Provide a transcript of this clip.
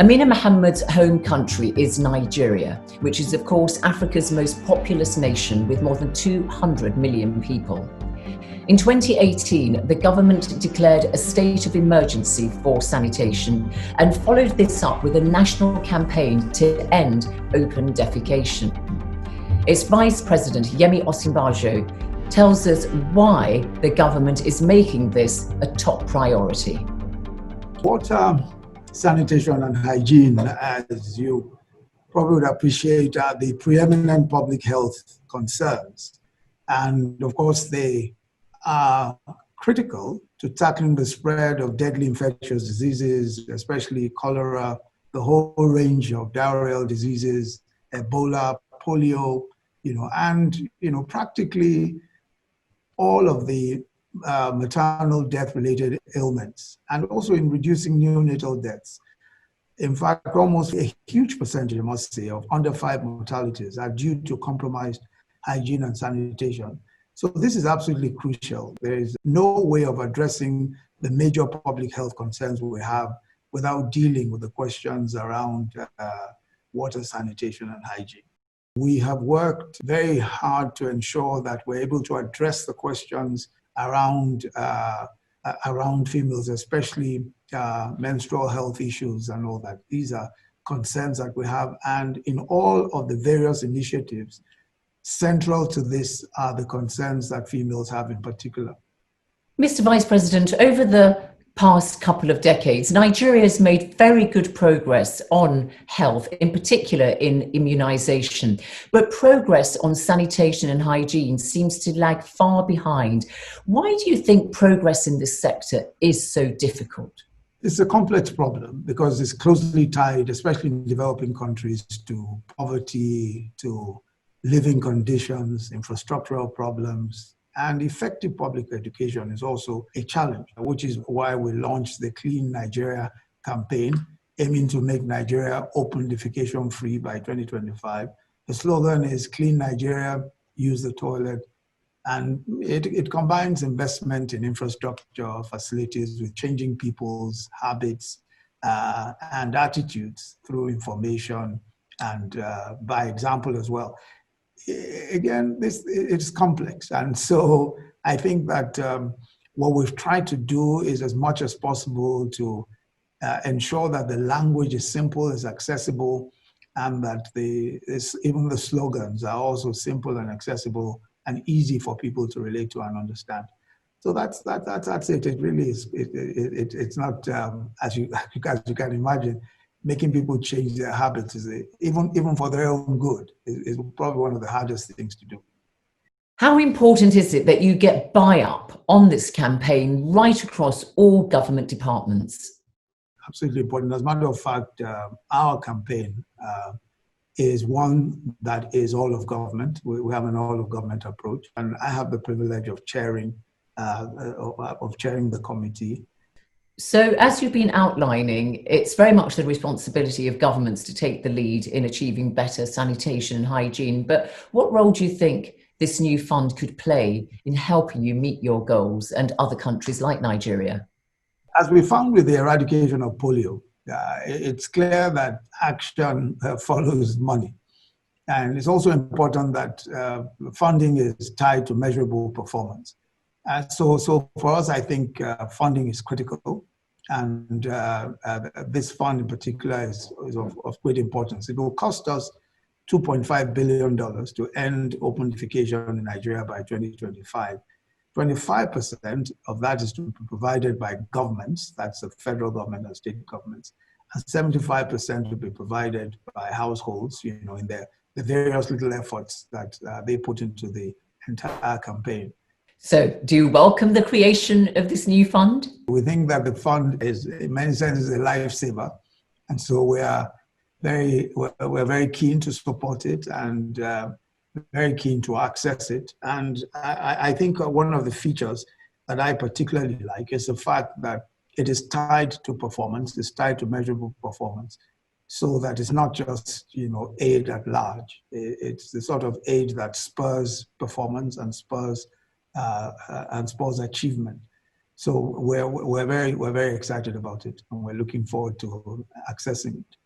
Amina Mohammed's home country is Nigeria, which is of course Africa's most populous nation with more than 200 million people. In 2018, the government declared a state of emergency for sanitation and followed this up with a national campaign to end open defecation. Its Vice President, Yemi Osinbajo, tells us why the government is making this a top priority. Water, sanitation and hygiene, as you probably would appreciate, are the preeminent public health concerns. And of course, they are critical to tackling the spread of deadly infectious diseases, especially cholera, the whole range of diarrheal diseases, Ebola, polio, and practically all of the maternal death-related ailments, and also in reducing neonatal deaths. In fact, almost a huge percentage, I must say, of under 5 mortalities are due to compromised hygiene and sanitation. So this is absolutely crucial. There is no way of addressing the major public health concerns we have without dealing with the questions around water, sanitation, and hygiene. We have worked very hard to ensure that we're able to address the questions around females, especially menstrual health issues and all that. These are concerns that we have, and in all of the various initiatives, central to this are the concerns that females have in particular. Mr. Vice President, over the past couple of decades, Nigeria has made very good progress on health, in particular in immunization, but progress on sanitation and hygiene seems to lag far behind. Why do you think progress in this sector is so difficult? It's a complex problem because it's closely tied, especially in developing countries, to poverty, to living conditions, infrastructural problems. And effective public education is also a challenge, which is why we launched the Clean Nigeria campaign, aiming to make Nigeria open defecation free by 2025. The slogan is Clean Nigeria, Use the Toilet. And it combines investment in infrastructure facilities with changing people's habits and attitudes through information and by example as well. Again, it's complex. And so I think that what we've tried to do is as much as possible to ensure that the language is simple, is accessible, and that even the slogans are also simple and accessible and easy for people to relate to and understand. So that's it. It really is. It's not, as you can imagine, making people change their habits is even for their own good is probably one of the hardest things to do. How important is it that you get buy-up on this campaign right across all government departments? Absolutely important. As a matter of fact, our campaign is one that is all of government. We have an all of government approach, and I have the privilege of chairing the committee. So as you've been outlining, it's very much the responsibility of governments to take the lead in achieving better sanitation and hygiene. But what role do you think this new fund could play in helping you meet your goals and other countries like Nigeria? As we found with the eradication of polio, it's clear that action follows money. And it's also important that funding is tied to measurable performance. So for us, I think funding is critical. And this fund in particular is of great importance. It will cost us $2.5 billion to end open defecation in Nigeria by 2025. 25% of that is to be provided by governments, that's the federal government and state governments, and 75% to be provided by households, in the various little efforts that they put into the entire campaign. So do you welcome the creation of this new fund? We think that the fund is, in many senses, a lifesaver. And so we're very keen to support it and very keen to access it. And I think one of the features that I particularly like is the fact that it is tied to performance, it's tied to measurable performance, so that it's not just, aid at large. It's the sort of aid that spurs performance and spurs achievement. So we're very excited about it, and we're looking forward to accessing it.